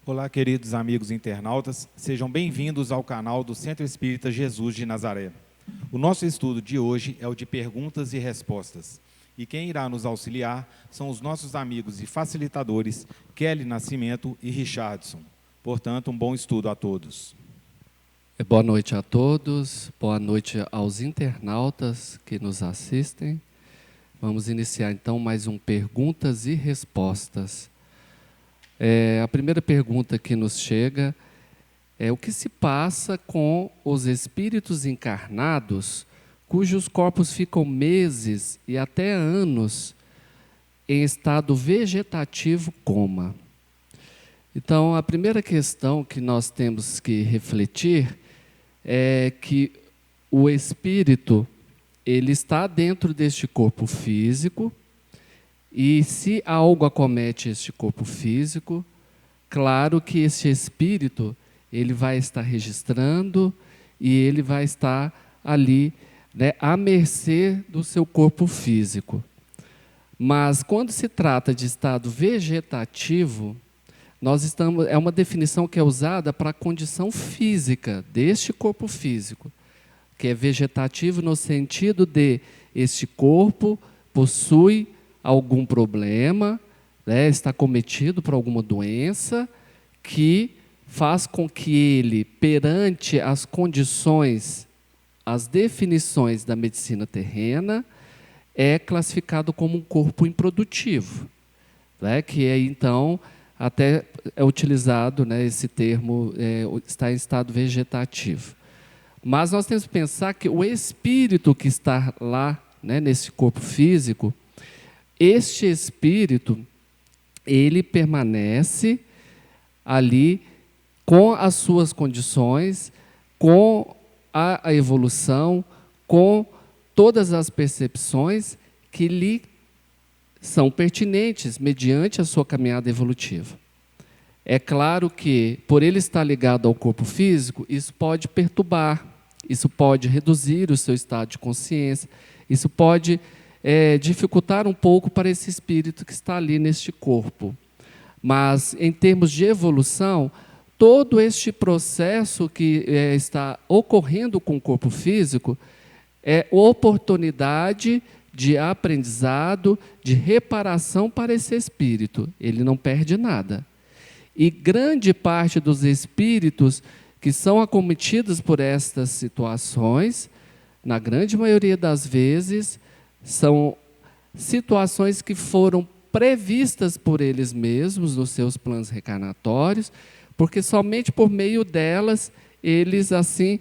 Olá, queridos amigos internautas, sejam bem-vindos ao canal do Centro Espírita Jesus de Nazaré. O nosso estudo de hoje é o de perguntas e respostas. E quem irá nos auxiliar são os nossos amigos e facilitadores Kelly Nascimento e Richardson. Portanto, um bom estudo a todos. Boa noite a todos, boa noite aos internautas que nos assistem. Vamos iniciar então mais um Perguntas e Respostas. A primeira pergunta que nos chega é: o que se passa com os espíritos encarnados cujos corpos ficam meses e até anos em estado vegetativo coma? Então, a primeira questão que nós temos que refletir é que o espírito, ele está dentro deste corpo físico, e se algo acomete este corpo físico, claro que esse espírito, ele vai estar registrando e ele vai estar ali, à mercê do seu corpo físico. Mas quando se trata de estado vegetativo, é uma definição que é usada para a condição física deste corpo físico, que é vegetativo no sentido de este corpo possui algum problema, está cometido por alguma doença que faz com que ele, perante as condições, as definições da medicina terrena, é classificado como um corpo improdutivo, que é então até é utilizado, esse termo está em estado vegetativo. Mas nós temos que pensar que o espírito que está lá, nesse corpo físico, este espírito, ele permanece ali com as suas condições, com a evolução, com todas as percepções que lhe são pertinentes mediante a sua caminhada evolutiva. É claro que, por ele estar ligado ao corpo físico, isso pode perturbar, isso pode reduzir o seu estado de consciência, isso pode dificultar um pouco para esse espírito que está ali neste corpo. Mas, em termos de evolução, todo este processo que está ocorrendo com o corpo físico é oportunidade de aprendizado, de reparação para esse espírito. Ele não perde nada. E grande parte dos espíritos que são acometidos por estas situações, na grande maioria das vezes, são situações que foram previstas por eles mesmos nos seus planos reencarnatórios, porque somente por meio delas eles assim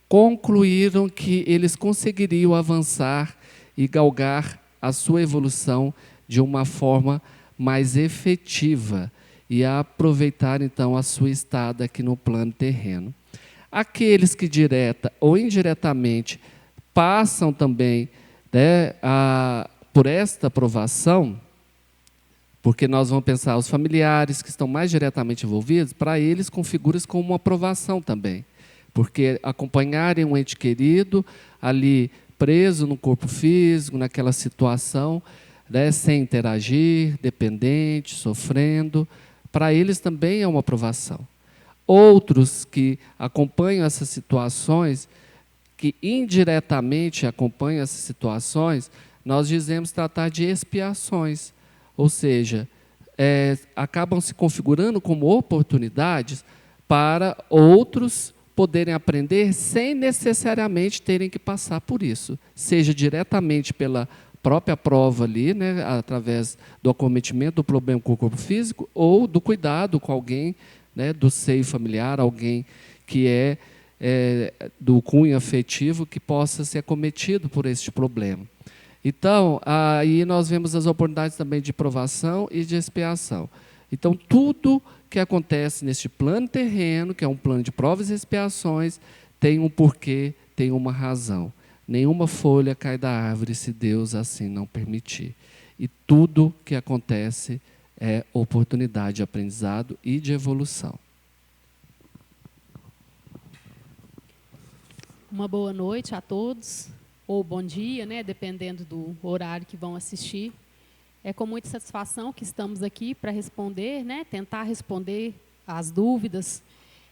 concluíram que eles conseguiriam avançar e galgar a sua evolução de uma forma mais efetiva e aproveitar então a sua estada aqui no plano terreno. Aqueles que direta ou indiretamente passam também por esta aprovação, porque nós vamos pensar os familiares que estão mais diretamente envolvidos, para eles configura-se como uma aprovação também, porque acompanharem um ente querido ali preso no corpo físico, naquela situação, sem interagir, dependente, sofrendo, para eles também é uma aprovação. Outros que acompanham essas situações, que indiretamente acompanham essas situações, nós dizemos tratar de expiações, ou seja, acabam se configurando como oportunidades para outros poderem aprender sem necessariamente terem que passar por isso, seja diretamente pela própria prova ali, através do acometimento do problema com o corpo físico, ou do cuidado com alguém, do seio familiar, alguém que do cunho afetivo que possa ser acometido por este problema. Então, aí nós vemos as oportunidades também de provação e de expiação. Então, tudo que acontece neste plano terreno, que é um plano de provas e expiações, tem um porquê, tem uma razão. Nenhuma folha cai da árvore se Deus assim não permitir. E tudo que acontece é oportunidade de aprendizado e de evolução. Uma boa noite a todos, ou bom dia, dependendo do horário que vão assistir. É com muita satisfação que estamos aqui para responder, tentar responder as dúvidas,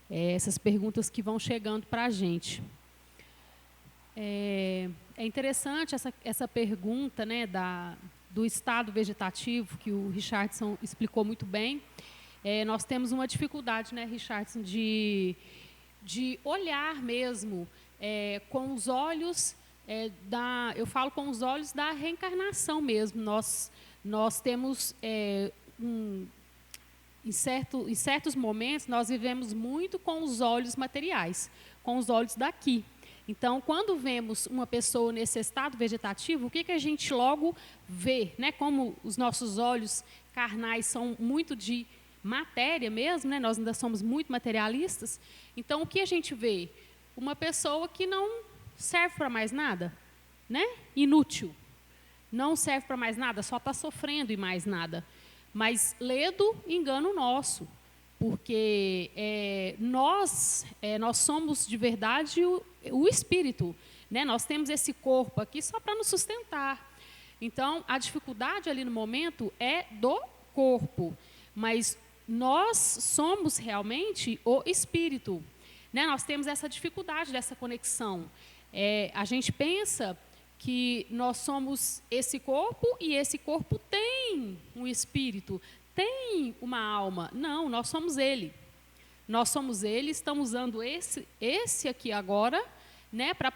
essas perguntas que vão chegando para a gente. É interessante essa pergunta, né, do estado vegetativo, que o Richardson explicou muito bem. Nós temos uma dificuldade, né, Richardson, de olhar mesmo com os olhos eu falo com os olhos da reencarnação mesmo. Nós temos em certos momentos nós vivemos muito com os olhos materiais, com os olhos daqui. Então, quando vemos uma pessoa nesse estado vegetativo, o que a gente logo vê, né? Como os nossos olhos carnais são muito de matéria mesmo, né? Nós ainda somos muito materialistas. Então, o que a gente vê? Uma pessoa que não serve para mais nada, né? Inútil. Não serve para mais nada, só está sofrendo e mais nada. Mas ledo engano nosso, porque nós somos de verdade o espírito, né? Nós temos esse corpo aqui só para nos sustentar. Então, a dificuldade ali no momento é do corpo, mas nós somos realmente o espírito, né? Nós temos essa dificuldade dessa conexão. A gente pensa que nós somos esse corpo e esse corpo tem um espírito, tem uma alma. Não, nós somos ele. Nós somos ele, estamos usando esse aqui agora, né, para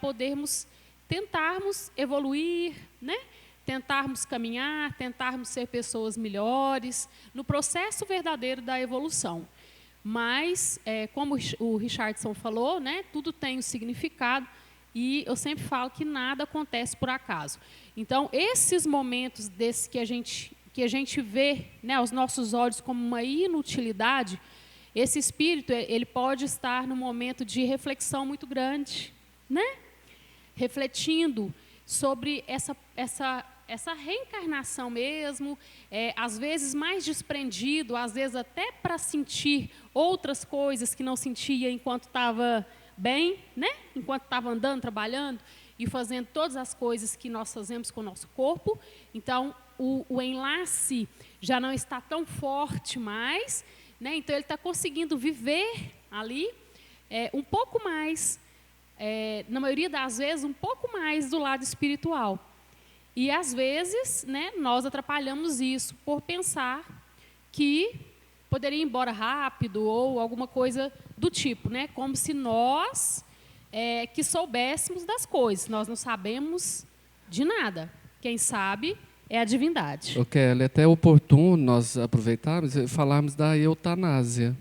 tentarmos evoluir, né, tentarmos caminhar, tentarmos ser pessoas melhores, no processo verdadeiro da evolução. Mas, como o Richardson falou, né, tudo tem um significado, e eu sempre falo que nada acontece por acaso. Então, esses momentos desses que a gente vê, né, aos nossos olhos como uma inutilidade, esse espírito ele pode estar num momento de reflexão muito grande, né? Refletindo sobre essa reencarnação mesmo, às vezes mais desprendido, às vezes até para sentir outras coisas que não sentia enquanto estava bem, né? Enquanto estava andando, trabalhando e fazendo todas as coisas que nós fazemos com o nosso corpo. Então, o enlace já não está tão forte mais, né? Então, ele está conseguindo viver ali um pouco mais, na maioria das vezes, um pouco mais do lado espiritual. E, às vezes, né, nós atrapalhamos isso por pensar que poderia ir embora rápido ou alguma coisa do tipo, né? Como se nós que soubéssemos das coisas. Nós não sabemos de nada. Quem sabe é a divindade. Kelly, até oportuno nós aproveitarmos e falarmos da eutanásia.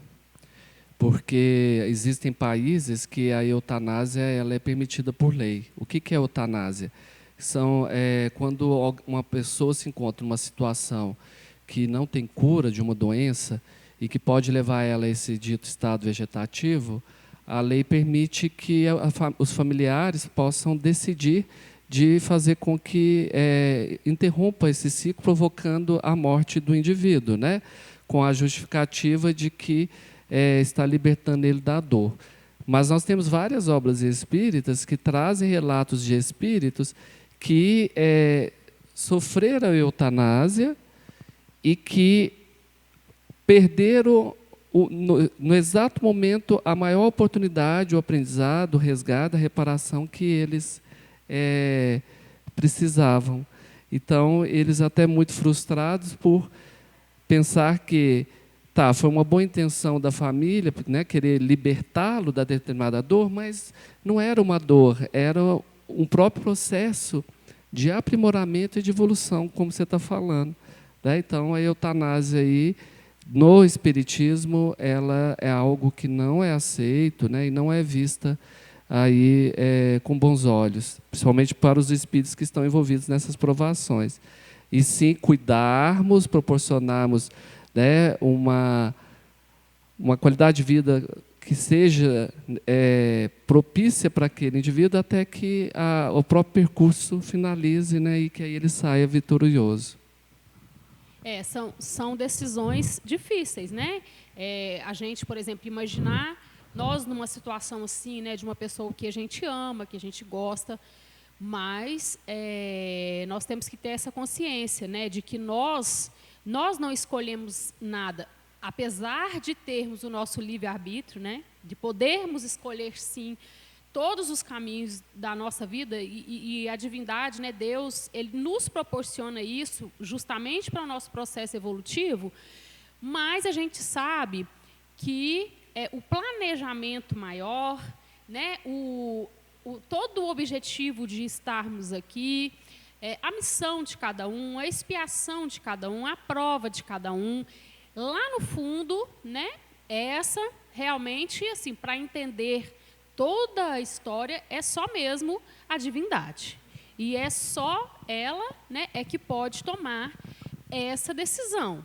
Porque existem países que a eutanásia ela é permitida por lei. O que é eutanásia? Quando uma pessoa se encontra numa situação que não tem cura de uma doença e que pode levar ela a esse dito estado vegetativo, a lei permite que os familiares possam decidir de fazer com que interrompa esse ciclo, provocando a morte do indivíduo, né? Com a justificativa de que está libertando ele da dor. Mas nós temos várias obras espíritas que trazem relatos de espíritos que sofreram eutanásia e que perderam, no exato momento, a maior oportunidade, o aprendizado, o resgate, a reparação que eles precisavam. Então, eles até muito frustrados por pensar que foi uma boa intenção da família, né, querer libertá-lo da determinada dor, mas não era uma dor, era um próprio processo de aprimoramento e de evolução, como você está falando, né? Então, a eutanásia aí, no espiritismo, ela é algo que não é aceito, né, e não é vista aí com bons olhos, principalmente para os espíritos que estão envolvidos nessas provações. E sim cuidarmos, proporcionarmos, né, uma qualidade de vida que seja propícia para aquele indivíduo até que o próprio percurso finalize, né, e que aí ele saia vitorioso. São decisões difíceis, né? A gente, por exemplo, imaginar nós numa situação assim, né, de uma pessoa que a gente ama, que a gente gosta, mas nós temos que ter essa consciência, né, de que nós não escolhemos nada. apesar de termos o nosso livre-arbítrio, né, de podermos escolher, sim, todos os caminhos da nossa vida, e a divindade, né, Deus, Ele nos proporciona isso justamente para o nosso processo evolutivo, mas a gente sabe que o planejamento maior, né, todo o objetivo de estarmos aqui, a missão de cada um, a expiação de cada um, a prova de cada um, lá no fundo, né, essa realmente, assim, para entender toda a história, é só mesmo a divindade. E é só ela, né, que pode tomar essa decisão.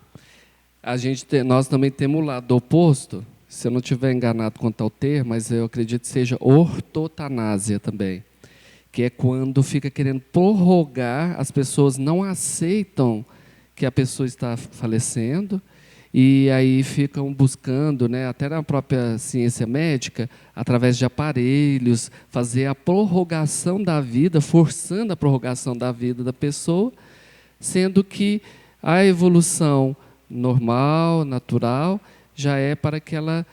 Nós também temos o lado oposto, se eu não estiver enganado quanto ao termo, mas eu acredito que seja ortotanásia também, que é quando fica querendo prorrogar, as pessoas não aceitam que a pessoa está falecendo, e aí ficam buscando, né, até na própria ciência médica, através de aparelhos, fazer a prorrogação da vida, forçando a prorrogação da vida da pessoa, sendo que a evolução normal, natural, já é para que ela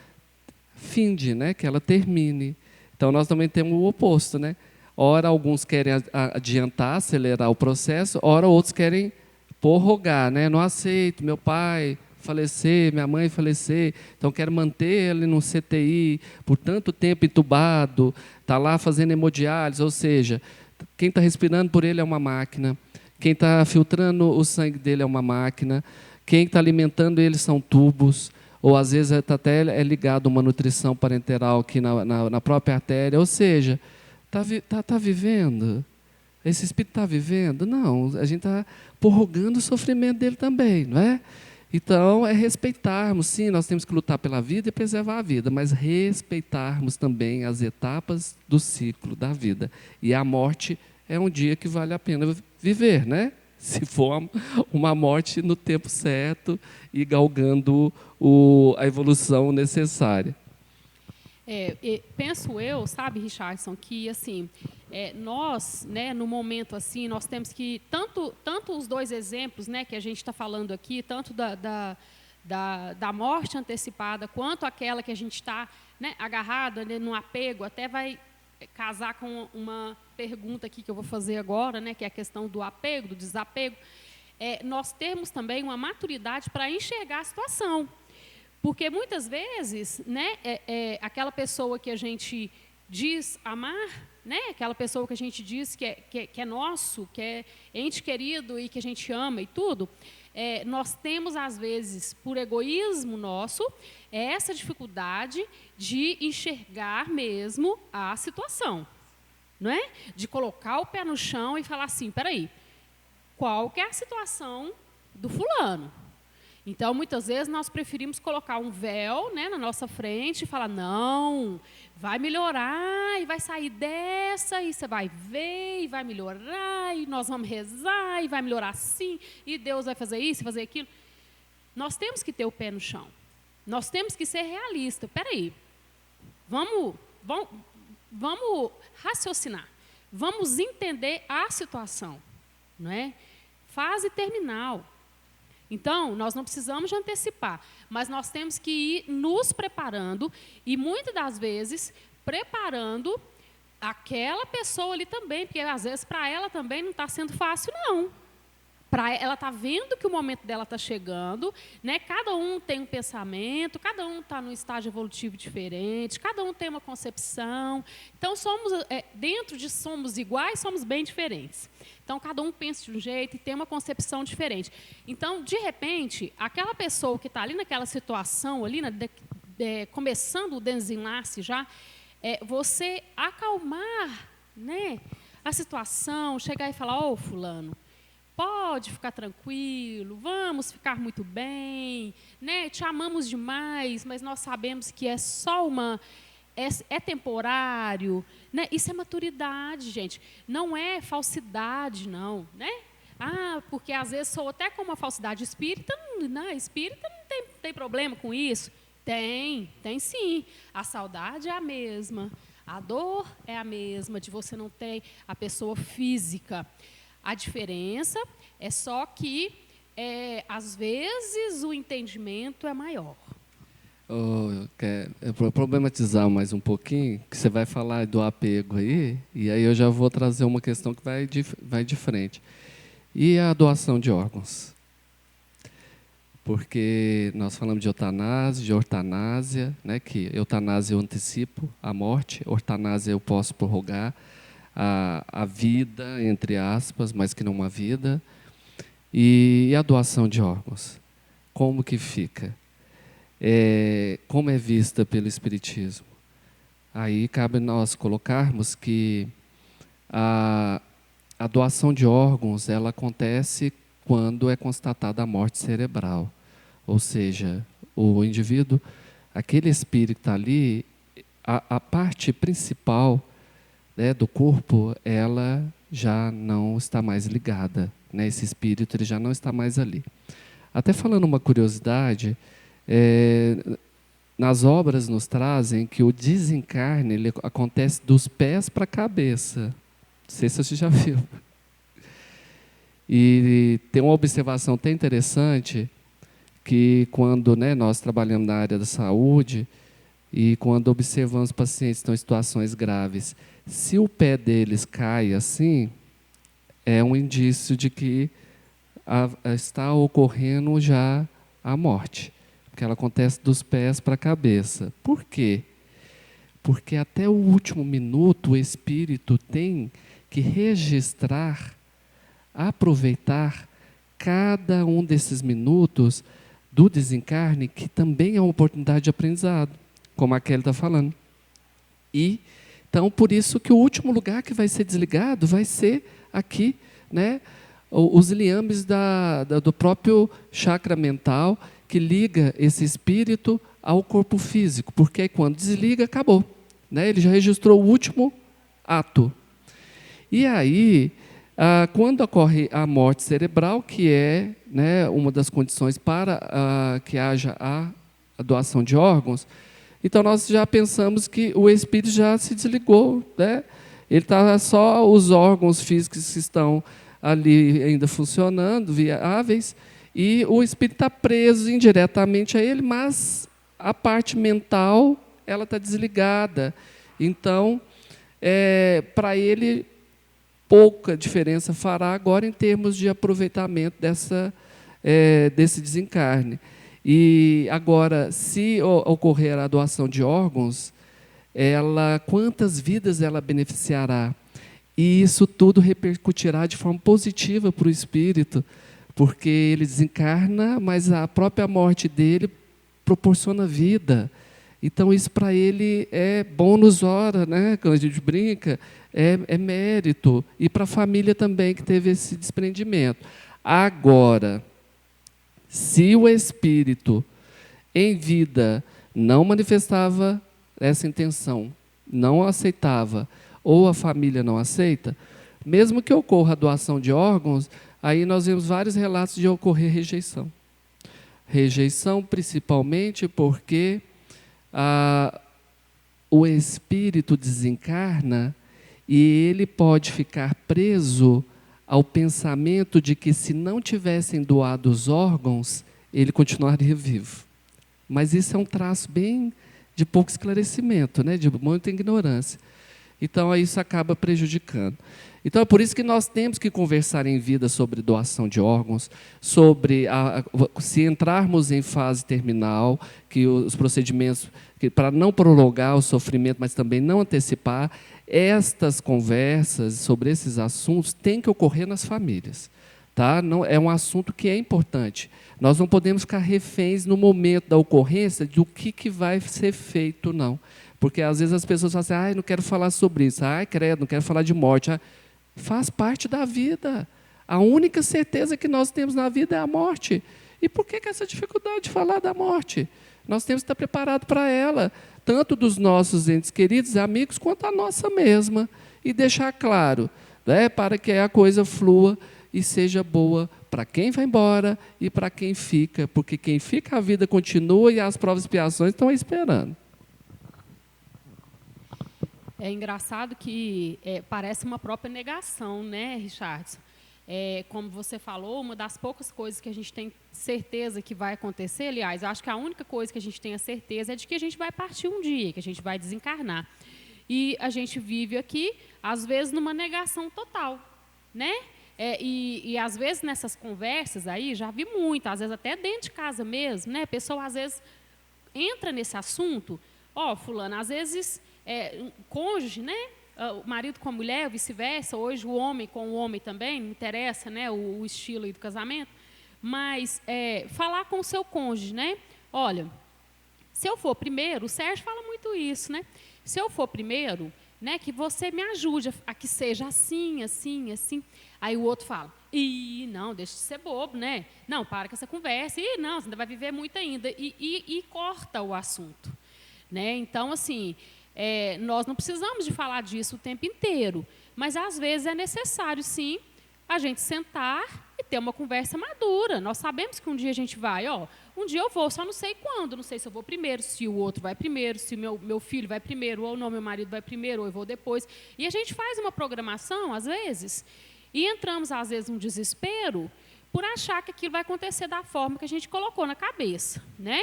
finde, né, que ela termine. Então, nós também temos o oposto, né? Ora, alguns querem adiantar, acelerar o processo, ora, outros querem prorrogar, né? Não aceito, meu pai falecer, minha mãe falecer, então quero manter ele no CTI por tanto tempo entubado, está lá fazendo hemodiálise, ou seja, quem está respirando por ele é uma máquina, quem está filtrando o sangue dele é uma máquina, quem está alimentando ele são tubos, ou às vezes até ligado a uma nutrição parenteral aqui na própria artéria, ou seja, está vivendo? Esse espírito está vivendo? Não, a gente está prorrogando o sofrimento dele também, não é? Então, é respeitarmos, sim, nós temos que lutar pela vida e preservar a vida, mas respeitarmos também as etapas do ciclo da vida. E a morte é um dia que vale a pena viver, né? Se for uma morte no tempo certo e galgando a evolução necessária. Penso eu, sabe, Richardson, que assim, nós, né, no momento assim, nós temos que, tanto os dois exemplos, né, que a gente está falando aqui, tanto da morte antecipada, quanto aquela que a gente está, né, agarrada, né, no apego, até vai casar com uma pergunta aqui que eu vou fazer agora, né, que é a questão do apego, do desapego. Nós temos também uma maturidade para enxergar a situação. Porque muitas vezes, né, aquela pessoa que a gente diz amar, né, aquela pessoa que a gente diz que é nosso, que é ente querido e que a gente ama e tudo, nós temos, às vezes, por egoísmo nosso, essa dificuldade de enxergar mesmo a situação, não é? De colocar o pé no chão e falar assim, peraí, qual que é a situação do fulano? Então, muitas vezes, nós preferimos colocar um véu, né, na nossa frente e falar, não, vai melhorar e vai sair dessa, e você vai ver, e vai melhorar, e nós vamos rezar, e vai melhorar assim, e Deus vai fazer isso, fazer aquilo. Nós temos que ter o pé no chão. Nós temos que ser realistas. Espera aí, vamos raciocinar. Vamos entender a situação, não é? Fase terminal. Então, nós não precisamos de antecipar, mas nós temos que ir nos preparando e, muitas das vezes, preparando aquela pessoa ali também, porque, às vezes, para ela também não está sendo fácil, não. Ela está vendo que o momento dela está chegando, né? Cada um tem um pensamento, cada um está num estágio evolutivo diferente, cada um tem uma concepção. Então, dentro de somos iguais, somos bem diferentes. Então, cada um pensa de um jeito e tem uma concepção diferente. Então, de repente, aquela pessoa que está ali naquela situação, ali, começando o desenlace já, você acalmar, né, a situação, chegar e falar, ô, fulano, pode ficar tranquilo, vamos ficar muito bem, né? Te amamos demais, mas nós sabemos que é só é temporário, né? Isso é maturidade, gente. Não é falsidade, não, né? Porque às vezes sou até com uma falsidade espírita, espírita não tem problema com isso. Tem sim. A saudade é a mesma, a dor é a mesma, de você não ter a pessoa física. A diferença é só que Às vezes o entendimento é maior. Eu vou problematizar mais um pouquinho, que você vai falar do apego aí, e aí eu já vou trazer uma questão que vai de frente. E a doação de órgãos? Porque nós falamos de eutanásia, de ortanásia, né, que eutanásia eu antecipo a morte, ortanásia eu posso prorrogar a vida, entre aspas, mas que não uma vida. E a doação de órgãos? Como que fica? Como é vista pelo Espiritismo? Aí cabe nós colocarmos que a doação de órgãos ela acontece quando é constatada a morte cerebral. Ou seja, o indivíduo, aquele espírito que está ali, a parte principal, né, do corpo, ela já não está mais ligada. Né, esse espírito ele já não está mais ali. Até falando uma curiosidade, nas obras nos trazem que o desencarne ele acontece dos pés para a cabeça. Não sei se você já viu. E tem uma observação até interessante, que quando, né, nós trabalhamos na área da saúde, e quando observamos pacientes que estão em situações graves, se o pé deles cai assim, é um indício de que está ocorrendo já a morte, porque ela acontece dos pés para a cabeça. Por quê? Porque até o último minuto o espírito tem que registrar, aproveitar cada um desses minutos do desencarne, que também é uma oportunidade de aprendizado, como a Kelly está falando. E, então, por isso que o último lugar que vai ser desligado vai ser aqui, né, os liames do próprio chakra mental, que liga esse espírito ao corpo físico, porque quando desliga, acabou. Né, ele já registrou o último ato. E aí, quando ocorre a morte cerebral, que é, né, uma das condições para que haja a doação de órgãos, então nós já pensamos que o espírito já se desligou, né? Ele está só os órgãos físicos que estão ali ainda funcionando, viáveis, e o espírito está preso indiretamente a ele, mas a parte mental ela está desligada. Então, para ele, pouca diferença fará agora em termos de aproveitamento desse desencarne. E agora, se ocorrer a doação de órgãos, quantas vidas ela beneficiará? E isso tudo repercutirá de forma positiva para o espírito, porque ele desencarna, mas a própria morte dele proporciona vida. Então, isso para ele é bônus hora, né? Quando a gente brinca, é mérito. E para a família também, que teve esse desprendimento. Agora, se o espírito, em vida, não manifestava essa intenção, não aceitava, ou a família não aceita, mesmo que ocorra a doação de órgãos, aí nós vemos vários relatos de ocorrer rejeição. Rejeição principalmente porque o espírito desencarna e ele pode ficar preso ao pensamento de que, se não tivessem doado os órgãos, ele continuaria vivo. Mas isso é um traço bem de pouco esclarecimento, né? De muita ignorância. Então, isso acaba prejudicando. Então, é por isso que nós temos que conversar em vida sobre doação de órgãos, sobre se entrarmos em fase terminal, que os procedimentos, para não prolongar o sofrimento, mas também não antecipar, estas conversas sobre esses assuntos têm que ocorrer nas famílias. Tá? Não, é um assunto que é importante. Nós não podemos ficar reféns no momento da ocorrência do que vai ser feito, não. Porque às vezes as pessoas falam assim, não quero falar sobre isso, credo, não quero falar de morte. Faz parte da vida. A única certeza que nós temos na vida é a morte. E por que essa dificuldade de falar da morte? Nós temos que estar preparados para ela, tanto dos nossos entes queridos, amigos, quanto a nossa mesma. E deixar claro, né, para que a coisa flua e seja boa para quem vai embora e para quem fica. Porque quem fica, a vida continua e as provas e expiações estão esperando. É engraçado que parece uma própria negação, né, Richardson? como você falou, uma das poucas coisas que a gente tem certeza que vai acontecer, aliás, eu acho que a única coisa que a gente tem a certeza é de que a gente vai partir um dia, que a gente vai desencarnar. E a gente vive aqui, às vezes, numa negação total, né? E às vezes, nessas conversas aí, já vi muito, às vezes até dentro de casa mesmo, né? A pessoa, às vezes, entra nesse assunto, fulano, às vezes, cônjuge, né? O marido com a mulher, vice-versa, hoje o homem com o homem também, não interessa, né, o estilo aí do casamento, mas falar com o seu cônjuge, né? Olha, se eu for primeiro, o Sérgio fala muito isso, né? Se eu for primeiro, né, que você me ajude a que seja assim, assim, assim. Aí o outro fala, não, deixa de ser bobo, né? Não, para com essa conversa, não, você ainda vai viver muito ainda, e corta o assunto, né? Então, assim, nós não precisamos de falar disso o tempo inteiro, mas às vezes é necessário, sim, a gente sentar e ter uma conversa madura. Nós sabemos que um dia a gente vai, um dia eu vou, só não sei quando, não sei se eu vou primeiro, se o outro vai primeiro, se o meu filho vai primeiro, ou não, meu marido vai primeiro, ou eu vou depois. E a gente faz uma programação, às vezes, e entramos, às vezes, num desespero por achar que aquilo vai acontecer da forma que a gente colocou na cabeça, né?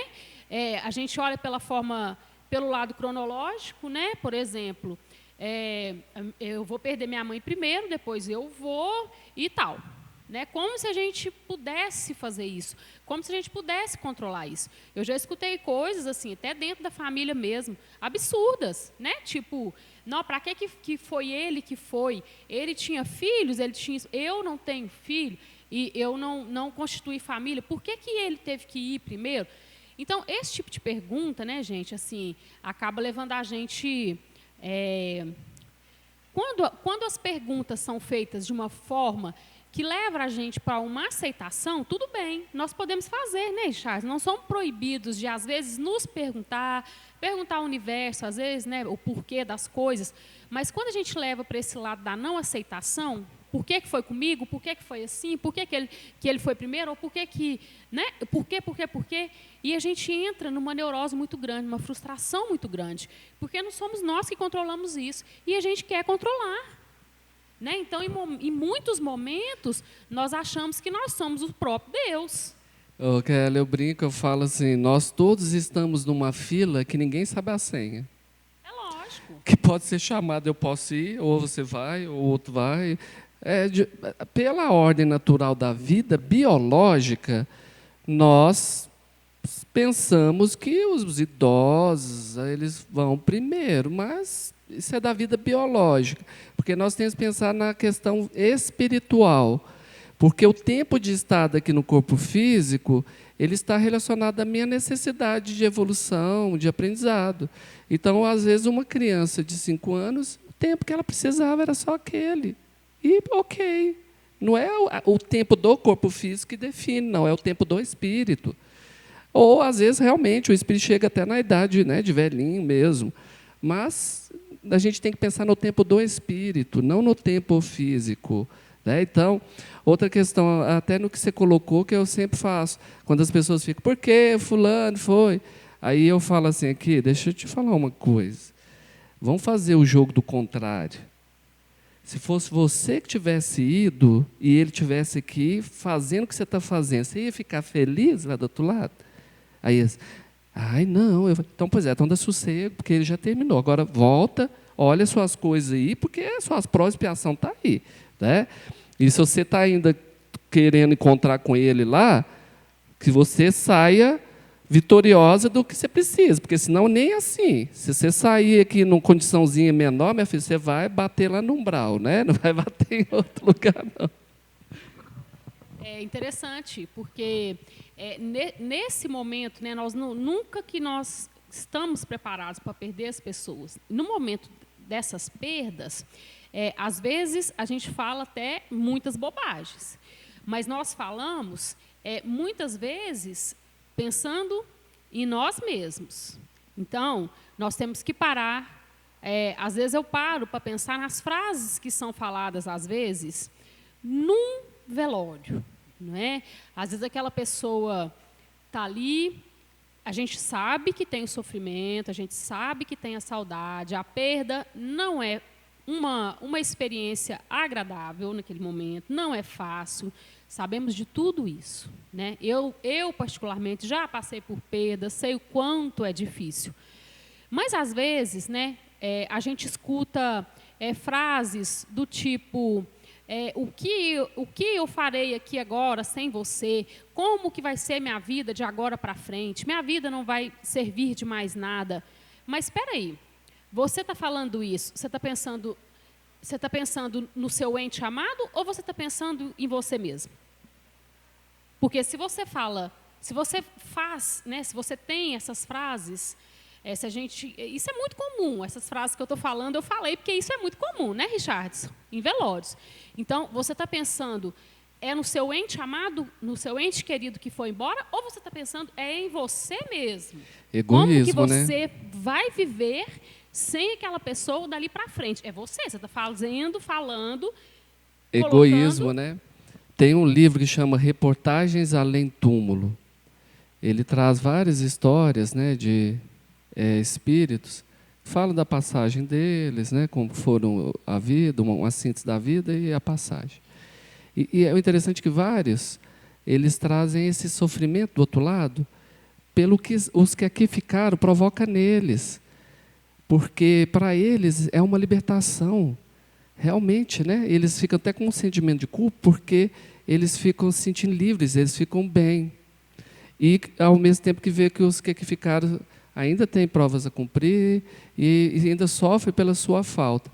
A gente olha pelo lado cronológico, né? Por exemplo, eu vou perder minha mãe primeiro, depois eu vou e tal. Né? Como se a gente pudesse fazer isso, como se a gente pudesse controlar isso. Eu já escutei coisas, assim, até dentro da família mesmo, absurdas, né? Tipo, não, para que foi ele que foi? Ele tinha filhos, eu não tenho filho, e eu não constituí família, por que ele teve que ir primeiro? Então, esse tipo de pergunta, né, gente, assim, acaba levando a gente... Quando as perguntas são feitas de uma forma que leva a gente para uma aceitação, tudo bem, nós podemos fazer, né, Charles? Não somos proibidos de, às vezes, nos perguntar ao universo, às vezes, né, o porquê das coisas, mas quando a gente leva para esse lado da não aceitação, por que foi comigo, por que foi assim, por que ele foi primeiro, ou por que, né, por quê, e a gente entra numa neurose muito grande, numa frustração muito grande, porque não somos nós que controlamos isso, e a gente quer controlar. Né? Então, em muitos momentos, nós achamos que nós somos o próprio Deus. Kelly, eu brinco, eu falo assim, nós todos estamos numa fila que ninguém sabe a senha. É lógico. Que pode ser chamado, eu posso ir, ou você vai, ou o outro vai. Pela ordem natural da vida biológica, nós pensamos que os idosos eles vão primeiro, mas isso é da vida biológica, porque nós temos que pensar na questão espiritual, porque o tempo de estar aqui no corpo físico, ele está relacionado à minha necessidade de evolução, de aprendizado. Então, às vezes, uma criança de 5 anos, o tempo que ela precisava era só aquele. E, ok, não é o tempo do corpo físico que define, não, é o tempo do espírito. Ou, às vezes, realmente, o espírito chega até na idade, né, de velhinho mesmo. Mas a gente tem que pensar no tempo do espírito, não no tempo físico. Né? Então, outra questão, até no que você colocou, que eu sempre faço, quando as pessoas ficam, por que fulano foi? Aí eu falo assim, aqui, deixa eu te falar uma coisa. Vamos fazer o jogo do contrário. Se fosse você que tivesse ido e ele tivesse aqui fazendo o que você está fazendo, você ia ficar feliz lá do outro lado? Aí, ai, não. Então, pois é, então dá sossego, porque ele já terminou. Agora volta, olha suas coisas aí, porque as suas provas de expiação estão aí. Né? E se você está ainda querendo encontrar com ele lá, que você saia vitoriosa do que você precisa, porque senão nem assim. Se você sair aqui numa condiçãozinha menor, minha filha, você vai bater lá no umbral, né? Não vai bater em outro lugar, não. É interessante, porque nesse momento, né, nunca que nós estamos preparados para perder as pessoas. No momento dessas perdas, às vezes a gente fala até muitas bobagens, mas nós falamos muitas vezes pensando em nós mesmos. Então, nós temos que parar. Às vezes eu paro para pensar nas frases que são faladas, às vezes, num velório. Não é? Às vezes aquela pessoa está ali, a gente sabe que tem o sofrimento, a gente sabe que tem a saudade, a perda não é uma experiência agradável naquele momento, não é fácil, sabemos de tudo isso, né? Eu particularmente, já passei por perda, sei o quanto é difícil. Mas, às vezes, né, a gente escuta frases do tipo... o que eu farei aqui agora sem você? Como que vai ser minha vida de agora para frente? Minha vida não vai servir de mais nada. Mas espera aí, você está falando isso, você está pensando no seu ente amado ou você está pensando em você mesmo? Porque se você faz, né, se você tem essas frases, isso é muito comum, essas frases que eu estou falando, eu falei, porque isso é muito comum, né, Richardson? Em velórios. Então, você está pensando no seu ente amado, no seu ente querido que foi embora, ou você está pensando em você mesmo? Egoísmo, como que você né? vai viver sem aquela pessoa dali para frente? É você está falando, Egoísmo, colocando... né? Tem um livro que chama Reportagens Além Túmulo. Ele traz várias histórias, né, de espíritos, fala da passagem deles, né, como foram a vida, uma síntese da vida e a passagem. E é interessante que vários, eles trazem esse sofrimento do outro lado, pelo que os que aqui ficaram provoca neles, porque para eles é uma libertação, realmente, né? Eles ficam até com um sentimento de culpa, porque eles ficam se sentindo livres, eles ficam bem. E, ao mesmo tempo que vê que os que aqui ficaram ainda têm provas a cumprir e ainda sofrem pela sua falta.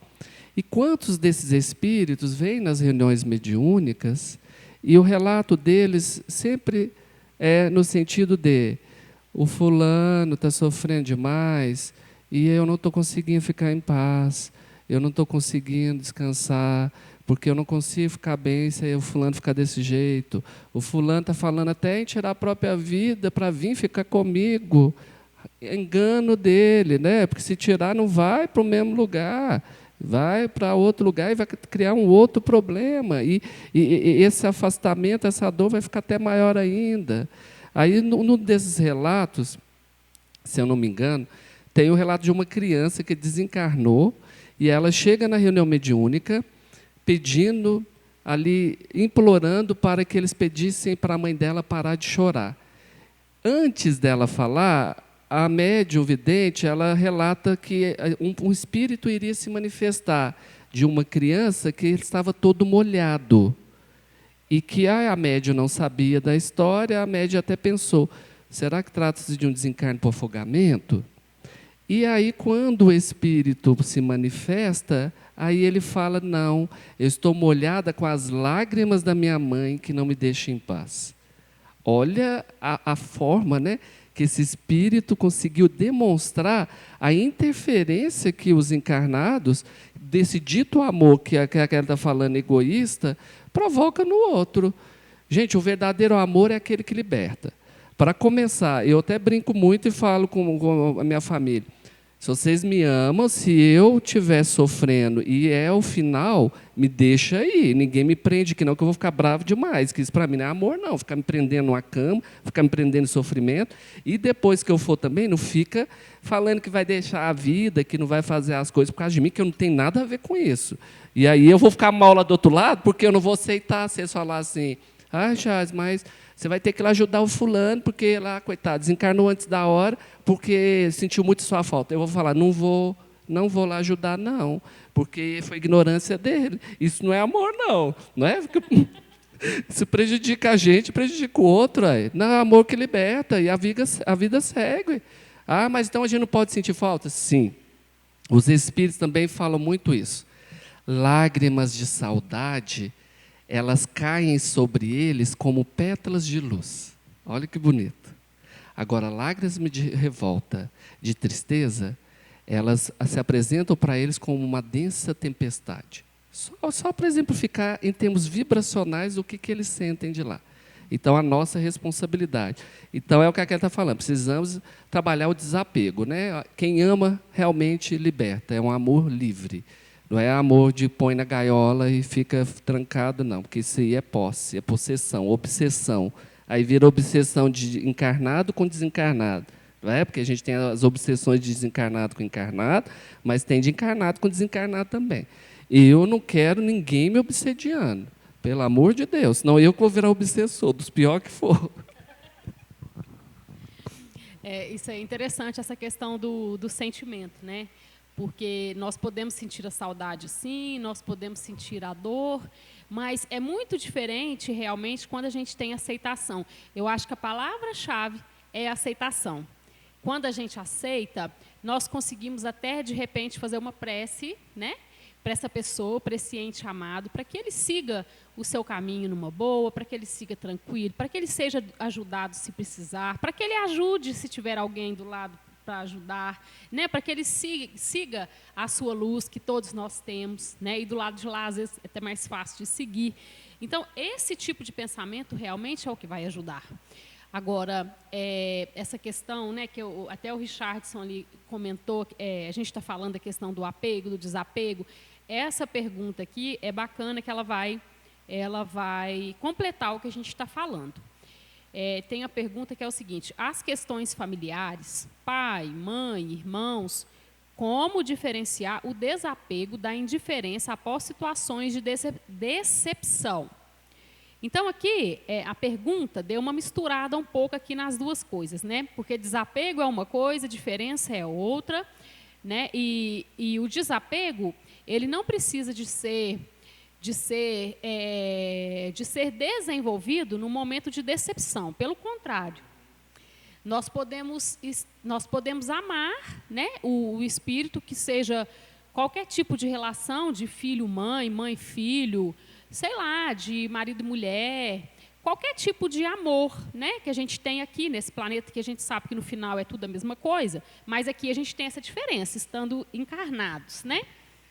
E quantos desses espíritos vêm nas reuniões mediúnicas e o relato deles sempre é no sentido de o fulano está sofrendo demais e eu não estou conseguindo ficar em paz, eu não estou conseguindo descansar, porque eu não consigo ficar bem se o fulano ficar desse jeito. O fulano está falando até em tirar a própria vida para vir ficar comigo. Engano dele, né? Porque se tirar não vai para o mesmo lugar, vai para outro lugar e vai criar um outro problema. E esse afastamento, essa dor vai ficar até maior ainda. Aí, num desses relatos, se eu não me engano, tem o relato de uma criança que desencarnou e ela chega na reunião mediúnica pedindo ali, implorando para que eles pedissem para a mãe dela parar de chorar. Antes dela falar, a médium vidente, ela relata que um espírito iria se manifestar de uma criança que estava todo molhado. E que a médium não sabia da história, a médium até pensou, será que trata-se de um desencarne por afogamento? E aí, quando o espírito se manifesta, aí ele fala, não, eu estou molhada com as lágrimas da minha mãe que não me deixa em paz. Olha a forma, né, que esse espírito conseguiu demonstrar a interferência que os encarnados, desse dito amor que ela está falando egoísta, provoca no outro. Gente, o verdadeiro amor é aquele que liberta. Para começar, eu até brinco muito e falo com a minha família, se vocês me amam, se eu estiver sofrendo e é o final, me deixa aí, ninguém me prende aqui não, que eu vou ficar bravo demais, que isso para mim não é amor não, ficar me prendendo numa cama, ficar me prendendo em sofrimento, e depois que eu for também, não fica falando que vai deixar a vida, que não vai fazer as coisas por causa de mim, que eu não tenho nada a ver com isso. E aí eu vou ficar mal lá do outro lado, porque eu não vou aceitar vocês falar assim, Charles, mas você vai ter que ir lá ajudar o fulano, porque lá, coitado, desencarnou antes da hora, porque sentiu muito sua falta. Eu vou falar, não vou lá ajudar, não, porque foi ignorância dele. Isso não é amor, não. Não é? Isso prejudica a gente, prejudica o outro. Aí. Não, é amor que liberta, e a vida segue. Ah, mas então a gente não pode sentir falta? Sim. Os espíritos também falam muito isso. Lágrimas de saudade, elas caem sobre eles como pétalas de luz. Olha que bonito. Agora, lágrimas de revolta, de tristeza, elas se apresentam para eles como uma densa tempestade. Só para exemplificar, em termos vibracionais, o que eles sentem de lá. Então, a nossa responsabilidade. Então, é o que a Kelly está falando, precisamos trabalhar o desapego. Né? Quem ama, realmente liberta, é um amor livre. Não é amor de põe na gaiola e fica trancado, não, porque isso aí é posse, é possessão, obsessão. Aí vira obsessão de encarnado com desencarnado. Porque a gente tem as obsessões de desencarnado com encarnado, mas tem de encarnado com desencarnado também. E eu não quero ninguém me obsediando, pelo amor de Deus, senão eu que vou virar obsessor, dos piores que for. Isso é interessante, essa questão do sentimento, né? Porque nós podemos sentir a saudade, sim, nós podemos sentir a dor, mas é muito diferente, realmente, quando a gente tem aceitação. Eu acho que a palavra-chave é aceitação. Quando a gente aceita, nós conseguimos até, de repente, fazer uma prece, né, para essa pessoa, para esse ente amado, para que ele siga o seu caminho numa boa, para que ele siga tranquilo, para que ele seja ajudado se precisar, para que ele ajude se tiver alguém do lado para ajudar, né, para que ele siga a sua luz, que todos nós temos, né, e do lado de lá, às vezes, é até mais fácil de seguir. Então, esse tipo de pensamento realmente é o que vai ajudar. Agora, essa questão, né, que até o Richardson ali comentou, a gente está falando da questão do apego, do desapego. Essa pergunta aqui é bacana, que ela vai completar o que a gente está falando. Tem a pergunta que é o seguinte: as questões familiares, pai, mãe, irmãos, como diferenciar o desapego da indiferença após situações de decepção? Então, aqui, a pergunta deu uma misturada um pouco aqui nas duas coisas, né? Porque desapego é uma coisa, diferença é outra, né? E o desapego, ele não precisa de ser desenvolvido no momento de decepção. Pelo contrário, nós podemos amar, né, o espírito, que seja qualquer tipo de relação, de filho-mãe, mãe-filho, sei lá, de marido e mulher, qualquer tipo de amor, né, que a gente tem aqui nesse planeta, que a gente sabe que no final é tudo a mesma coisa, mas aqui a gente tem essa diferença, estando encarnados, né?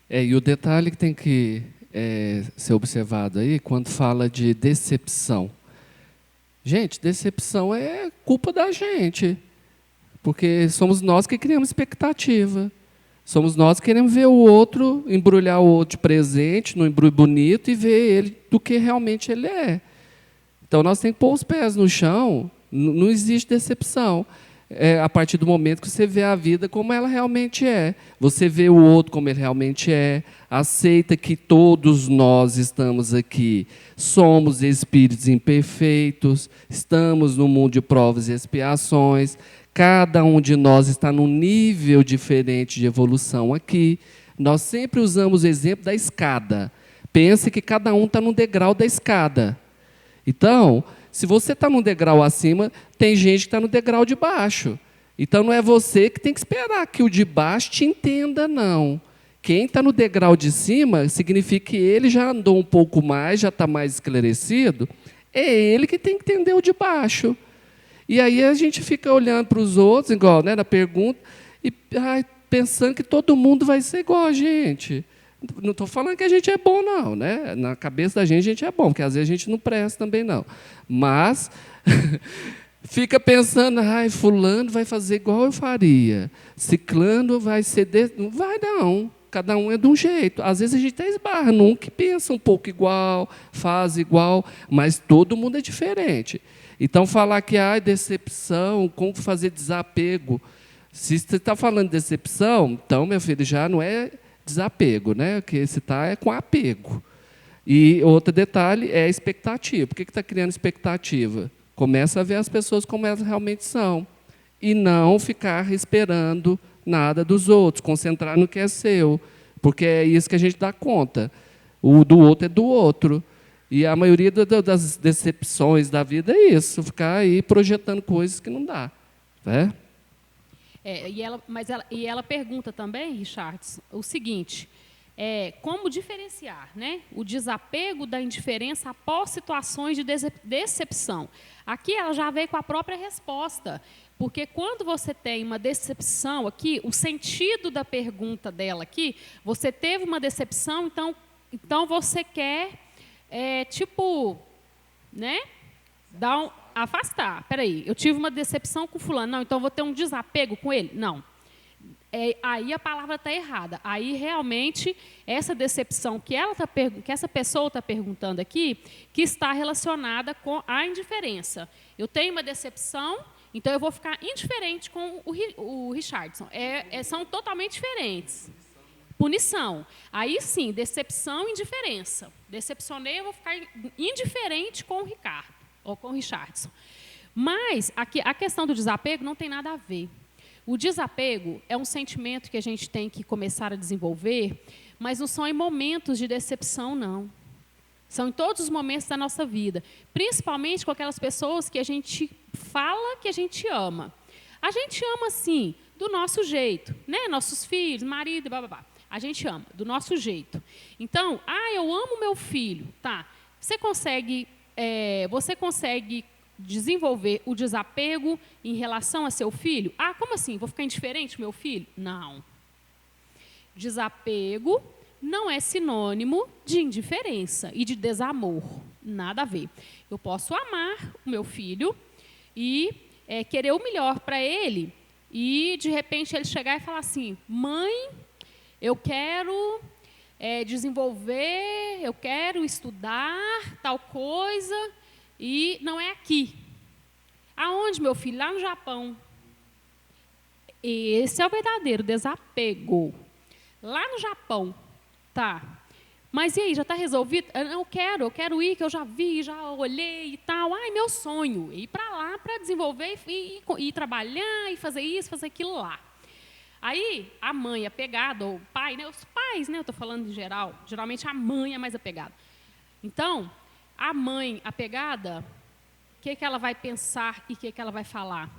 E o detalhe que tem que ser observado aí, quando fala de decepção. Gente, decepção é culpa da gente, porque somos nós que criamos expectativa. Somos nós que queremos ver o outro, embrulhar o outro de presente, num embrulho bonito, e ver ele do que realmente ele é. Então, nós temos que pôr os pés no chão, não existe decepção. A partir do momento que você vê a vida como ela realmente é. Você vê o outro como ele realmente é, aceita que todos nós estamos aqui, somos espíritos imperfeitos, estamos no mundo de provas e expiações, cada um de nós está num nível diferente de evolução aqui. Nós sempre usamos o exemplo da escada. Pense que cada um está num degrau da escada. Então, se você está num degrau acima, tem gente que está no degrau de baixo. Então, não é você que tem que esperar que o de baixo te entenda, não. Quem está no degrau de cima, significa que ele já andou um pouco mais, já está mais esclarecido, é ele que tem que entender o de baixo. E aí a gente fica olhando para os outros, igual, né, na pergunta, e pensando que todo mundo vai ser igual a gente. Não estou falando que a gente é bom, não, né? Na cabeça da gente é bom, porque às vezes a gente não presta também, não. Mas fica pensando, fulano vai fazer igual eu faria, ciclano vai ser... Não vai, não. Cada um é de um jeito. Às vezes a gente até esbarra num que pensa um pouco igual, faz igual, mas todo mundo é diferente. Então, falar que há decepção, como fazer desapego. Se você está falando de decepção, então, meu filho, já não é desapego, né? O que se está é com apego. E outro detalhe é a expectativa. Por que está criando expectativa? Começa a ver as pessoas como elas realmente são. E não ficar esperando nada dos outros, concentrar no que é seu. Porque é isso que a gente dá conta. O do outro é do outro. E a maioria das decepções da vida é isso, ficar aí projetando coisas que não dá. Né? E ela pergunta também, Richards, o seguinte: como diferenciar, né, o desapego da indiferença após situações de decepção? Aqui ela já veio com a própria resposta, porque quando você tem uma decepção aqui, o sentido da pergunta dela aqui, você teve uma decepção, então você quer... né? Afastar. Peraí, eu tive uma decepção com fulano, não, então vou ter um desapego com ele? Não. Aí a palavra está errada. Aí, realmente, essa decepção que essa pessoa está perguntando aqui, que está relacionada com a indiferença. Eu tenho uma decepção, Então, eu vou ficar indiferente com o Richardson. São totalmente diferentes. Punição. Aí, sim, decepção e indiferença. Decepcionei, eu vou ficar indiferente com o Ricardo, ou com o Richardson. Mas a questão do desapego não tem nada a ver. O desapego é um sentimento que a gente tem que começar a desenvolver, mas não são em momentos de decepção, não. São em todos os momentos da nossa vida, principalmente com aquelas pessoas que a gente fala que a gente ama. A gente ama, sim, do nosso jeito, né? Nossos filhos, marido, bababá. A gente ama, do nosso jeito. Então, eu amo meu filho. Tá. Você consegue desenvolver o desapego em relação a seu filho? Como assim? Vou ficar indiferente, meu filho? Não. Desapego não é sinônimo de indiferença e de desamor. Nada a ver. Eu posso amar o meu filho e querer o melhor para ele e, de repente, ele chegar e falar assim, mãe, eu quero desenvolver, eu quero estudar tal coisa e não é aqui. Aonde, meu filho? Lá no Japão. Esse é o verdadeiro desapego. Lá no Japão. Tá. Mas e aí, já está resolvido? Eu quero ir, que eu já vi, já olhei e tal. Meu sonho, ir para lá para desenvolver e trabalhar e fazer isso, fazer aquilo lá. Aí, a mãe apegada, ou o pai, né? Os pais, né? Eu estou falando em geral. Geralmente, a mãe é mais apegada. Então, a mãe apegada, o que ela vai pensar e o que ela vai falar?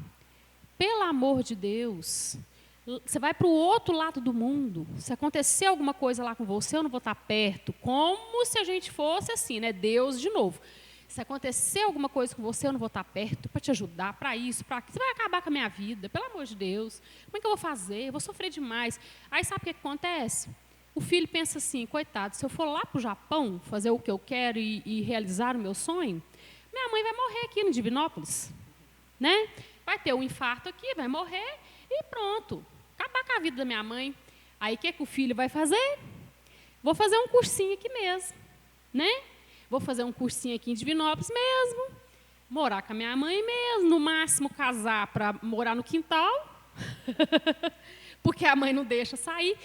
Pelo amor de Deus, você vai para o outro lado do mundo. Se acontecer alguma coisa lá com você, eu não vou estar perto. Como se a gente fosse assim, né? Deus de novo. Se acontecer alguma coisa com você, eu não vou estar perto para te ajudar, para isso, para aquilo. Você vai acabar com a minha vida, pelo amor de Deus. Como é que eu vou fazer? Eu vou sofrer demais. Aí sabe o que acontece? O filho pensa assim, coitado, se eu for lá para o Japão fazer o que eu quero e realizar o meu sonho, minha mãe vai morrer aqui no Divinópolis. Né? Vai ter um infarto aqui, vai morrer e pronto. Acabar com a vida da minha mãe. Aí o que o filho vai fazer? Vou fazer um cursinho aqui mesmo. Né? Vou fazer um cursinho aqui em Divinópolis mesmo. Morar com a minha mãe mesmo. No máximo casar para morar no quintal. Porque a mãe não deixa sair.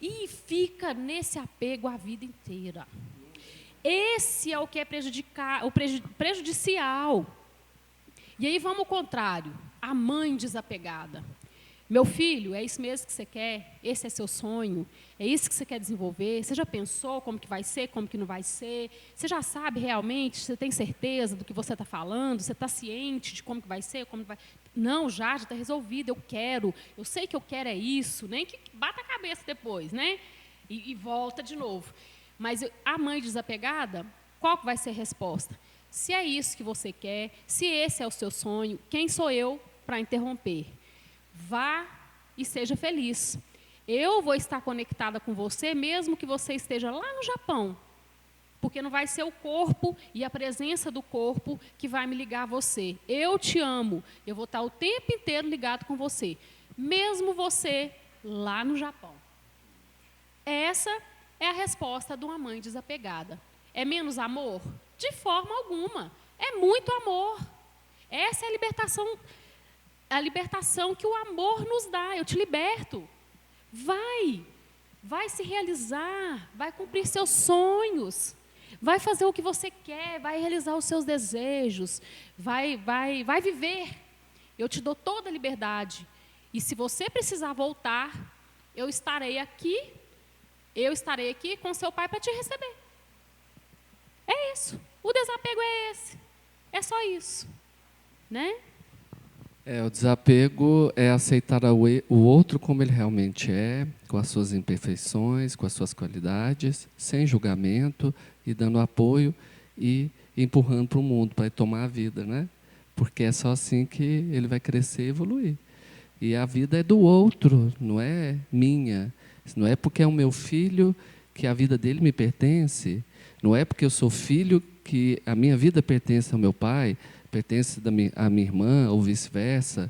E fica nesse apego a vida inteira. Esse é o que é prejudicial. E aí vamos ao contrário. A mãe desapegada. Meu filho, é isso mesmo que você quer? Esse é seu sonho? É isso que você quer desenvolver? Você já pensou como que vai ser, como que não vai ser? Você já sabe realmente? Você tem certeza do que você está falando? Você está ciente de como que vai ser? Como que vai... Não, já está resolvido, eu quero. Eu sei que eu quero é isso. Nem que bata a cabeça depois, né? E volta de novo. Mas a mãe desapegada, qual que vai ser a resposta? Se é isso que você quer, se esse é o seu sonho, quem sou eu para interromper? Vá e seja feliz. Eu vou estar conectada com você, mesmo que você esteja lá no Japão. Porque não vai ser o corpo e a presença do corpo que vai me ligar a você. Eu te amo. Eu vou estar o tempo inteiro ligado com você. Mesmo você lá no Japão. Essa é a resposta de uma mãe desapegada. É menos amor? De forma alguma. É muito amor. Essa é a libertação que o amor nos dá. Eu te liberto. Vai se realizar, vai cumprir seus sonhos, vai fazer o que você quer, vai realizar os seus desejos, vai viver. Eu te dou toda a liberdade. E se você precisar voltar, eu estarei aqui com seu pai para te receber. É isso. O desapego é esse. É só isso. Né? O desapego é aceitar o outro como ele realmente é, com as suas imperfeições, com as suas qualidades, sem julgamento e dando apoio e empurrando para o mundo, para ele tomar a vida, né? Porque é só assim que ele vai crescer e evoluir. E a vida é do outro, não é minha. Não é porque é o meu filho que a vida dele me pertence. Não é porque eu sou filho que a minha vida pertence ao meu pai, pertence à minha irmã, ou vice-versa.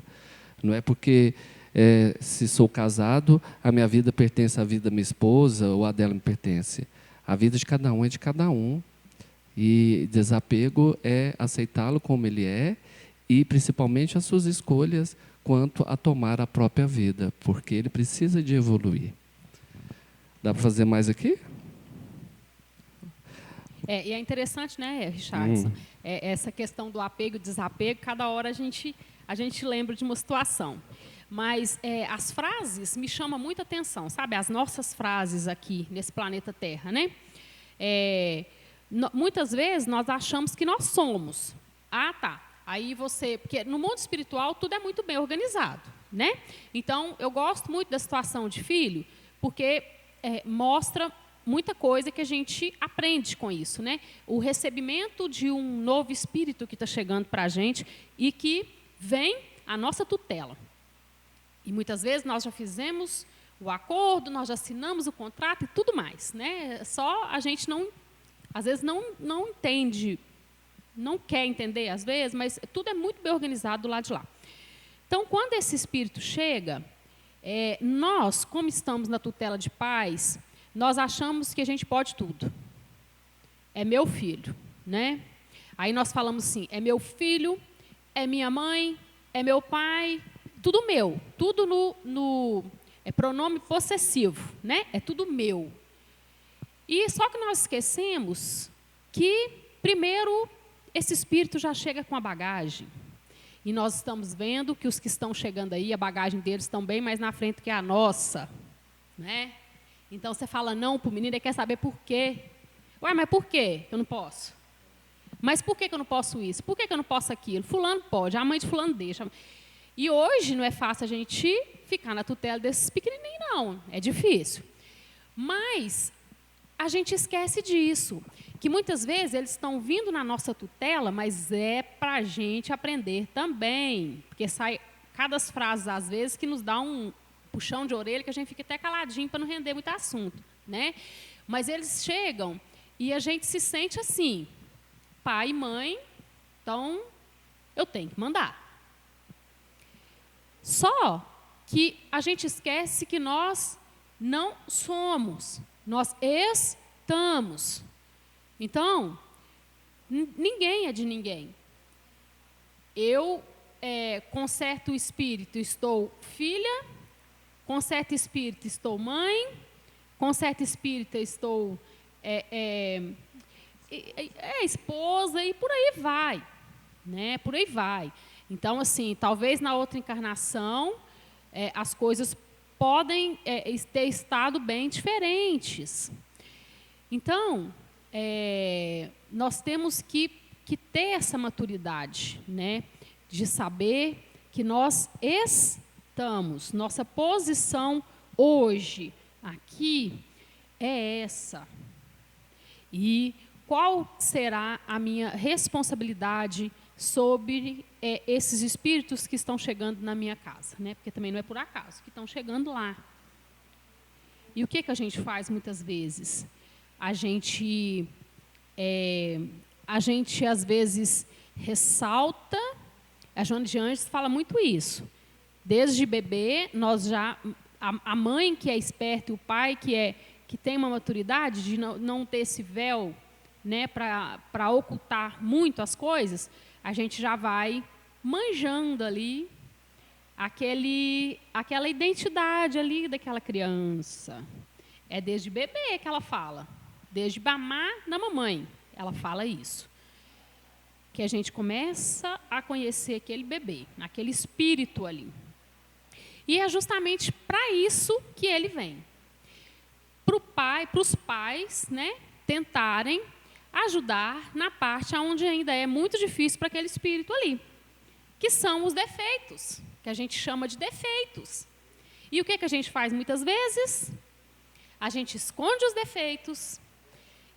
Não é porque, se sou casado, a minha vida pertence à vida da minha esposa, ou a dela me pertence. A vida de cada um é de cada um. E desapego é aceitá-lo como ele é e principalmente as suas escolhas quanto a tomar a própria vida, porque ele precisa de evoluir. Dá para fazer mais aqui? E é interessante, né, Richardson, essa questão do apego e desapego, cada hora a gente lembra de uma situação. Mas as frases me chamam muita atenção, sabe? As nossas frases aqui nesse planeta Terra, né? Muitas vezes nós achamos que nós somos. Ah, tá. Aí porque no mundo espiritual tudo é muito bem organizado, né? Então, eu gosto muito da situação de filho, porque mostra muita coisa que a gente aprende com isso, né? O recebimento de um novo espírito que está chegando para a gente e que vem à nossa tutela. E muitas vezes nós já fizemos o acordo, nós já assinamos o contrato e tudo mais, né? Só a gente às vezes não entende, não quer entender às vezes, mas tudo é muito bem organizado do lado de lá. Então, quando esse espírito chega, nós, como estamos na tutela de pais, nós achamos que a gente pode tudo. É meu filho, né? Aí nós falamos assim, é meu filho, é minha mãe, é meu pai, tudo meu. Tudo é pronome possessivo, né? É tudo meu. E só que nós esquecemos que, primeiro, esse espírito já chega com a bagagem. E nós estamos vendo que os que estão chegando aí, a bagagem deles estão bem mais na frente que a nossa, né? Então, você fala não para o menino, ele quer saber por quê. Ué, mas por quê eu não posso? Mas por que eu não posso isso? Por que eu não posso aquilo? Fulano pode, a mãe de fulano deixa. E hoje não é fácil a gente ficar na tutela desses pequenininhos, não. É difícil. Mas a gente esquece disso. Que muitas vezes eles estão vindo na nossa tutela, mas é para a gente aprender também. Porque sai cada frase, às vezes, que nos dá um puxão de orelha, que a gente fica até caladinho para não render muito assunto, né? Mas eles chegam e a gente se sente assim, pai e mãe, então eu tenho que mandar. Só que a gente esquece que nós não somos, nós estamos. Então, ninguém é de ninguém. Eu, com certo espírito, estou filha, com certo espírito estou mãe, com certo espírito estou esposa e por aí vai, né? Por aí vai. Então, assim, talvez na outra encarnação as coisas podem ter estado bem diferentes. Então, nós temos que ter essa maturidade, né? De saber que nós estamos, nossa posição hoje, aqui, é essa. E qual será a minha responsabilidade sobre esses espíritos que estão chegando na minha casa, né? Porque também não é por acaso que estão chegando lá. E o que a gente faz muitas vezes? A gente às vezes ressalta, a Joana de Anjos fala muito isso. Desde bebê, a mãe que é esperta e o pai que tem uma maturidade de não ter esse véu, né, para ocultar muito as coisas, a gente já vai manjando ali aquela identidade ali daquela criança. É desde bebê que ela fala, desde mamar na mamãe, ela fala isso. Que a gente começa a conhecer aquele bebê, aquele espírito ali. E é justamente para isso que ele vem. Para os pais, né, tentarem ajudar na parte onde ainda é muito difícil para aquele espírito ali, que são os defeitos, que a gente chama de defeitos. E o que a gente faz muitas vezes? A gente esconde os defeitos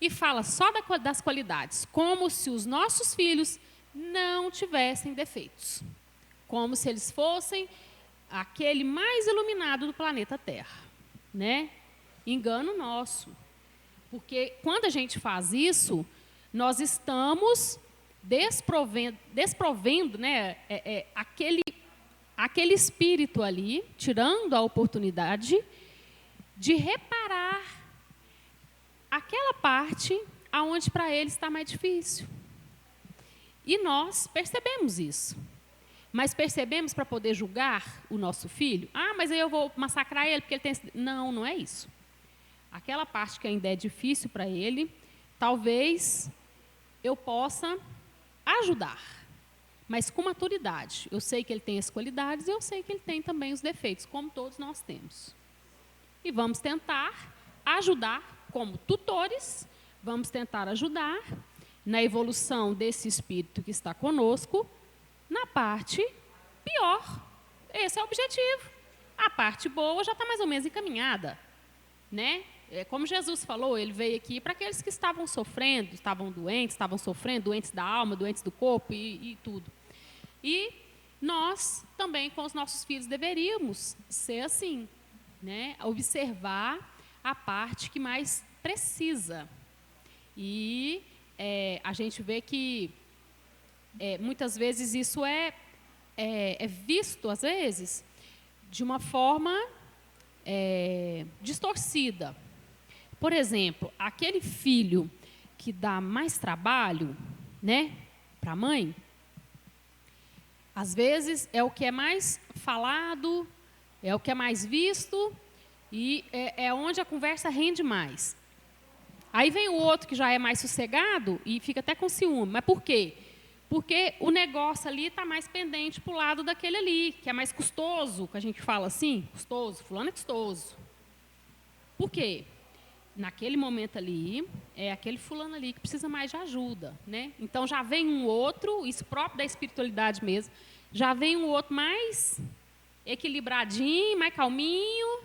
e fala só das qualidades, como se os nossos filhos não tivessem defeitos, como se eles fossem aquele mais iluminado do planeta Terra, né? Engano nosso. Porque quando a gente faz isso, nós estamos desprovendo, né, aquele espírito ali, tirando a oportunidade de reparar aquela parte aonde para ele está mais difícil. E nós percebemos isso. Mas percebemos para poder julgar o nosso filho? Ah, mas aí eu vou massacrar ele porque ele tem... Não, não é isso. Aquela parte que ainda é difícil para ele, talvez eu possa ajudar, mas com maturidade. Eu sei que ele tem as qualidades e eu sei que ele tem também os defeitos, como todos nós temos. E vamos tentar ajudar como tutores, vamos tentar ajudar na evolução desse espírito que está conosco, na parte pior. Esse é o objetivo. A parte boa já está mais ou menos encaminhada, né? Como Jesus falou, ele veio aqui para aqueles que estavam sofrendo, estavam sofrendo, doentes da alma, doentes do corpo e tudo. E nós também, com os nossos filhos, deveríamos ser assim, né? Observar a parte que mais precisa. E a gente vê que muitas vezes isso é visto, às vezes, de uma forma distorcida. Por exemplo, aquele filho que dá mais trabalho, né, para a mãe, às vezes é o que é mais falado, é o que é mais visto e é onde a conversa rende mais. Aí vem o outro que já é mais sossegado e fica até com ciúme. Mas por quê? Porque o negócio ali está mais pendente para o lado daquele ali, que é mais custoso, que a gente fala assim, custoso, fulano é custoso. Por quê? Naquele momento ali, é aquele fulano ali que precisa mais de ajuda, né? Então, já vem um outro, isso próprio da espiritualidade mesmo, já vem um outro mais equilibradinho, mais calminho,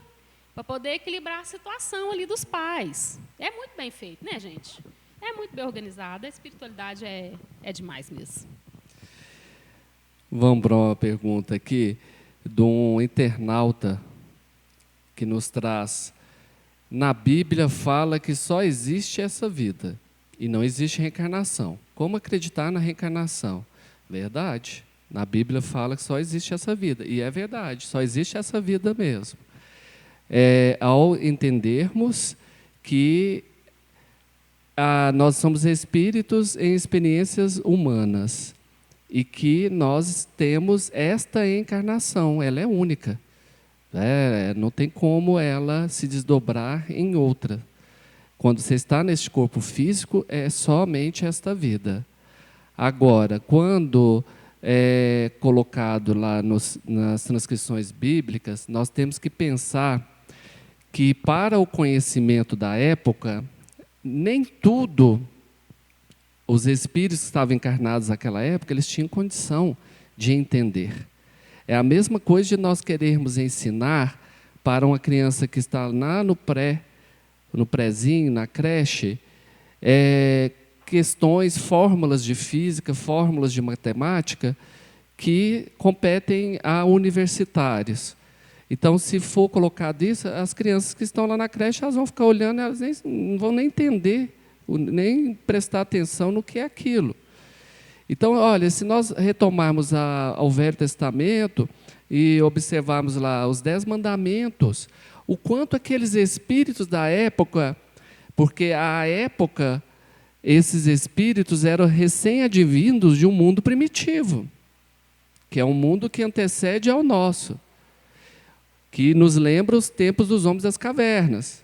para poder equilibrar a situação ali dos pais. É muito bem feito, né, gente? É muito bem organizado, a espiritualidade é demais mesmo. Vamos para uma pergunta aqui de um internauta que nos traz: na Bíblia fala que só existe essa vida e não existe reencarnação. Como acreditar na reencarnação? Verdade. Na Bíblia fala que só existe essa vida. E é verdade, só existe essa vida mesmo. Ao entendermos que nós somos espíritos em experiências humanas e que nós temos esta encarnação, ela é única. Não tem como ela se desdobrar em outra. Quando você está neste corpo físico, é somente esta vida. Agora, quando é colocado lá nas transcrições bíblicas, nós temos que pensar que, para o conhecimento da época, nem tudo, os espíritos que estavam encarnados naquela época, eles tinham condição de entender. É a mesma coisa de nós querermos ensinar para uma criança que está lá no prézinho, na creche, questões, fórmulas de física, fórmulas de matemática, que competem a universitários. Então, se for colocado isso, as crianças que estão lá na creche, elas vão ficar olhando, elas não vão nem entender, nem prestar atenção no que é aquilo. Então, olha, se nós retomarmos ao Velho Testamento e observarmos lá os 10 mandamentos, o quanto aqueles espíritos da época, porque à época esses espíritos eram recém-advindos de um mundo primitivo, que é um mundo que antecede ao nosso, que nos lembra os tempos dos homens das cavernas.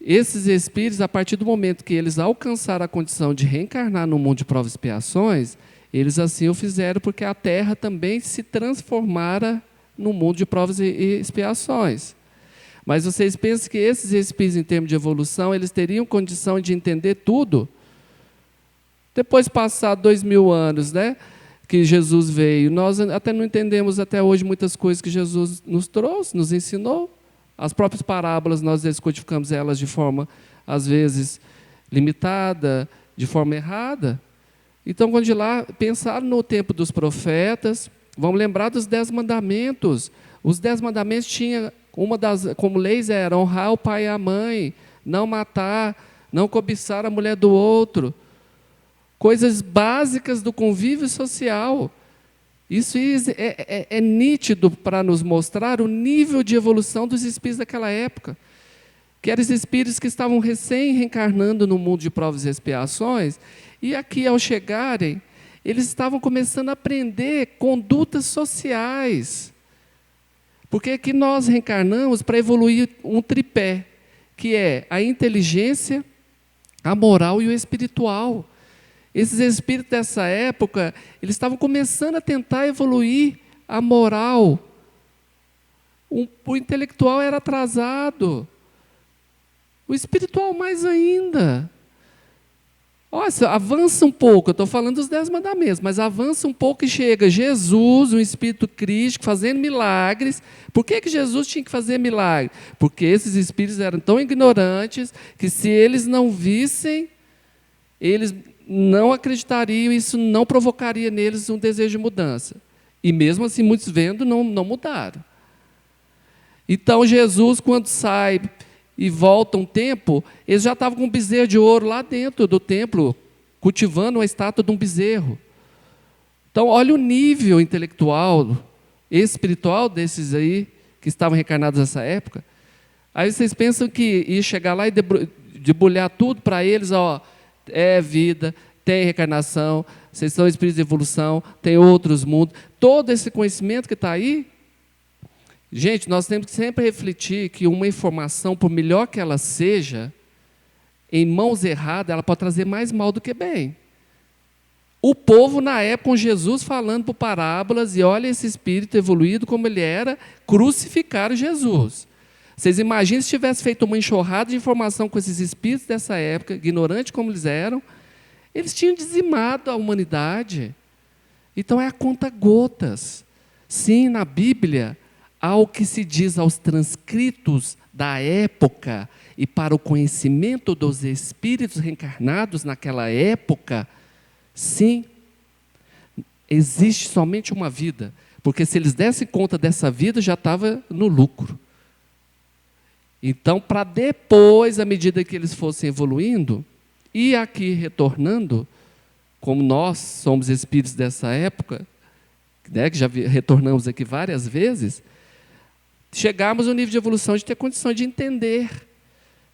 Esses espíritos, a partir do momento que eles alcançaram a condição de reencarnar no mundo de provas e expiações, eles assim o fizeram porque a Terra também se transformara no mundo de provas e expiações. Mas vocês pensam que esses espíritos, em termos de evolução, eles teriam condição de entender tudo? Depois de passar 2000 anos, né, que Jesus veio, nós até não entendemos até hoje muitas coisas que Jesus nos trouxe, nos ensinou. As próprias parábolas, nós descodificamos elas de forma, às vezes, limitada, de forma errada. Então, quando de lá pensaram no tempo dos profetas, vamos lembrar dos 10 mandamentos. Os 10 mandamentos tinham, como leis era honrar o pai e a mãe, não matar, não cobiçar a mulher do outro. Coisas básicas do convívio social. Isso é nítido para nos mostrar o nível de evolução dos espíritos daquela época. Que eram os espíritos que estavam recém-reencarnando no mundo de provas e expiações, e aqui, ao chegarem, eles estavam começando a aprender condutas sociais. Porque aqui nós reencarnamos para evoluir um tripé, que é a inteligência, a moral e o espiritual. Esses espíritos dessa época, eles estavam começando a tentar evoluir a moral. O intelectual era atrasado. O espiritual mais ainda. Olha, avança um pouco, eu estou falando dos 10 mandamentos, mas avança um pouco e chega Jesus, um espírito crístico, fazendo milagres. Por que Jesus tinha que fazer milagre? Porque esses espíritos eram tão ignorantes que se eles não vissem, eles não acreditariam, isso não provocaria neles um desejo de mudança. E mesmo assim, muitos vendo, não mudaram. Então Jesus, quando sai e volta um tempo, eles já estavam com um bezerro de ouro lá dentro do templo, cultivando uma estátua de um bezerro. Então, olha o nível intelectual, espiritual desses aí, que estavam reencarnados nessa época. Aí vocês pensam que ia chegar lá e debulhar tudo para eles, ó, é vida, tem reencarnação, vocês são espíritos de evolução, tem outros mundos. Todo esse conhecimento que está aí, gente, nós temos que sempre refletir que uma informação, por melhor que ela seja, em mãos erradas, ela pode trazer mais mal do que bem. O povo, na época, com Jesus falando por parábolas, e olha esse espírito evoluído como ele era, crucificaram Jesus. Vocês imaginem se tivesse feito uma enxurrada de informação com esses espíritos dessa época, ignorantes como eles eram, eles tinham dizimado a humanidade. Então é a conta-gotas. Sim, na Bíblia, ao que se diz aos transcritos da época e para o conhecimento dos espíritos reencarnados naquela época, sim, existe somente uma vida, porque se eles dessem conta dessa vida, já estava no lucro. Então, para depois, à medida que eles fossem evoluindo, e aqui retornando, como nós somos espíritos dessa época, né, que já retornamos aqui várias vezes, chegarmos ao nível de evolução de ter condições de entender,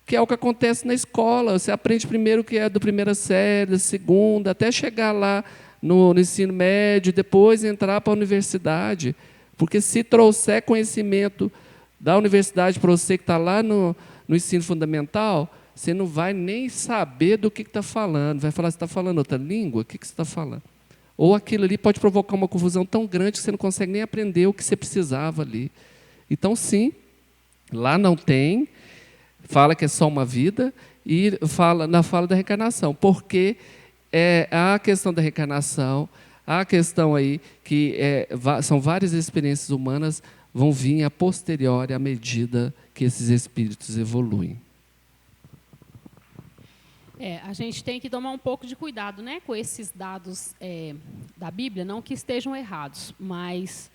que é o que acontece na escola. Você aprende primeiro o que é da primeira série, da segunda, até chegar lá no ensino médio, depois entrar para a universidade. Porque se trouxer conhecimento da universidade para você que está lá no ensino fundamental, você não vai nem saber do que está falando. Vai falar, você está falando outra língua? O que você está falando? Ou aquilo ali pode provocar uma confusão tão grande que você não consegue nem aprender o que você precisava ali. Então, sim, lá não tem, fala que é só uma vida, e fala da reencarnação, porque a questão da reencarnação, a questão aí que são várias experiências humanas, vão vir a posteriori à medida que esses espíritos evoluem. A gente tem que tomar um pouco de cuidado, né, com esses dados da Bíblia, não que estejam errados, mas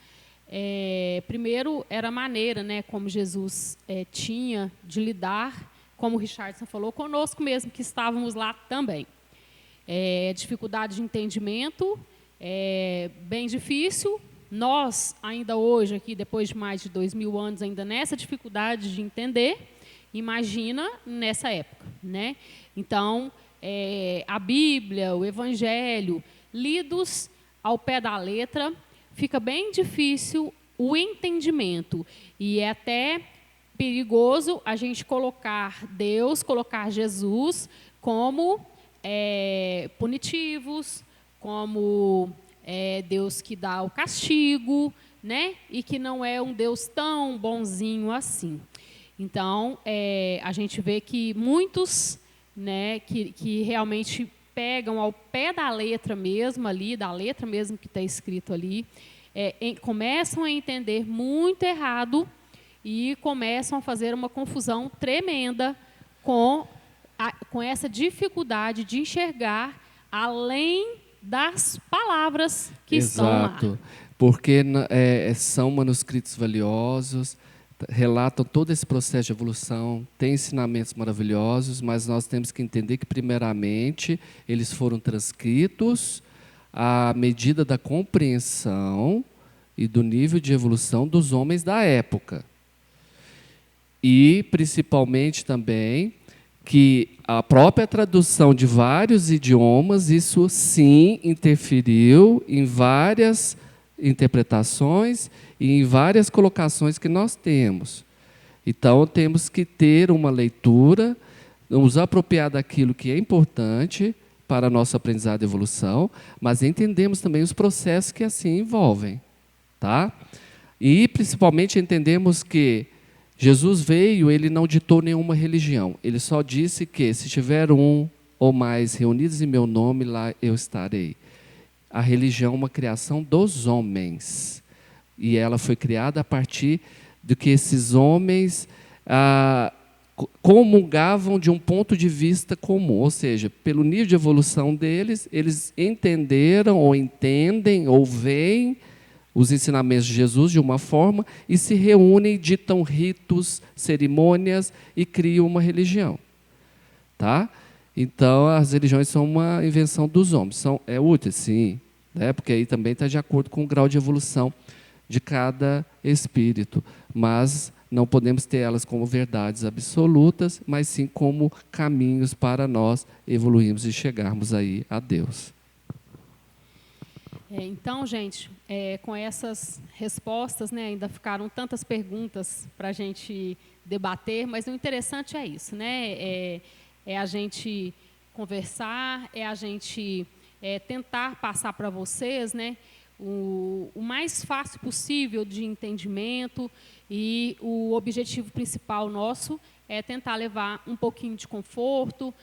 primeiro era a maneira, né, como Jesus tinha de lidar, como o Richardson falou, conosco mesmo, que estávamos lá também. Dificuldade de entendimento, bem difícil. Nós, ainda hoje, aqui, depois de mais de 2000 anos, ainda nessa dificuldade de entender, imagina nessa época, né? Então, a Bíblia, o Evangelho, lidos ao pé da letra, fica bem difícil o entendimento. E é até perigoso a gente colocar Deus, colocar Jesus como punitivos, como Deus que dá o castigo, né? E que não é um Deus tão bonzinho assim. Então, a gente vê que muitos, né, que realmente pegam ao pé da letra mesmo ali, da letra mesmo que está escrito ali, começam a entender muito errado e começam a fazer uma confusão tremenda com essa dificuldade de enxergar além das palavras que estão lá. Exato, porque são manuscritos valiosos, relatam todo esse processo de evolução, tem ensinamentos maravilhosos, mas nós temos que entender que, primeiramente, eles foram transcritos à medida da compreensão e do nível de evolução dos homens da época. E, principalmente, também, que a própria tradução de vários idiomas, isso sim interferiu em várias interpretações e em várias colocações que nós temos. Então, temos que ter uma leitura, nos apropriar daquilo que é importante para a nossa aprendizado e evolução, mas entendemos também os processos que assim envolvem. Tá? E, principalmente, entendemos que Jesus veio, ele não ditou nenhuma religião. Ele só disse que, se tiver um ou mais reunidos em meu nome, lá eu estarei. A religião é uma criação dos homens. E ela foi criada a partir do que esses homens comungavam de um ponto de vista comum. Ou seja, pelo nível de evolução deles, eles entenderam, ou entendem, ou veem os ensinamentos de Jesus de uma forma e se reúnem, ditam ritos, cerimônias e criam uma religião. Tá? Então, as religiões são uma invenção dos homens. É útil, sim, né? Porque aí também está de acordo com o grau de evolução de cada espírito. Mas não podemos ter elas como verdades absolutas, mas sim como caminhos para nós evoluirmos e chegarmos aí a Deus. Então, gente, com essas respostas, né, ainda ficaram tantas perguntas para a gente debater, mas o interessante é isso, né? É a gente conversar, é a gente tentar passar para vocês, né, o mais fácil possível de entendimento, e o objetivo principal nosso é tentar levar um pouquinho de conforto,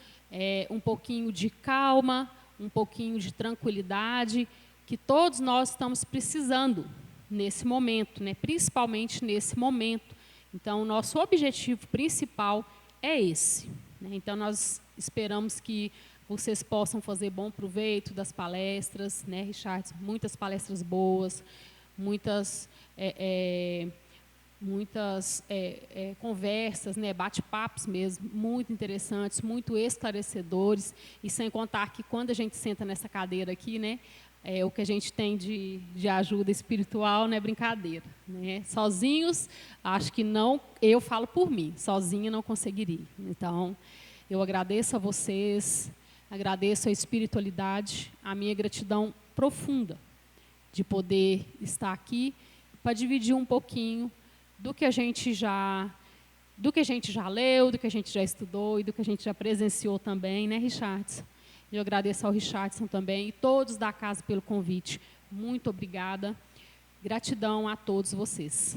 um pouquinho de calma, um pouquinho de tranquilidade, que todos nós estamos precisando nesse momento, né? Principalmente nesse momento. Então, o nosso objetivo principal é esse, né? Então, nós esperamos que vocês possam fazer bom proveito das palestras, né, Richard? Muitas palestras boas, muitas conversas, né, bate-papos mesmo, muito interessantes, muito esclarecedores, e sem contar que quando a gente senta nessa cadeira aqui, né, o que a gente tem de ajuda espiritual não é brincadeira, né? Sozinhos, acho que não, eu falo por mim, sozinha não conseguiria. Então, eu agradeço a vocês, agradeço a espiritualidade, a minha gratidão profunda de poder estar aqui para dividir um pouquinho do que a gente já leu, do que a gente já estudou e do que a gente já presenciou também, né, Richardson? Eu agradeço ao Richardson também e todos da casa pelo convite. Muito obrigada. Gratidão a todos vocês.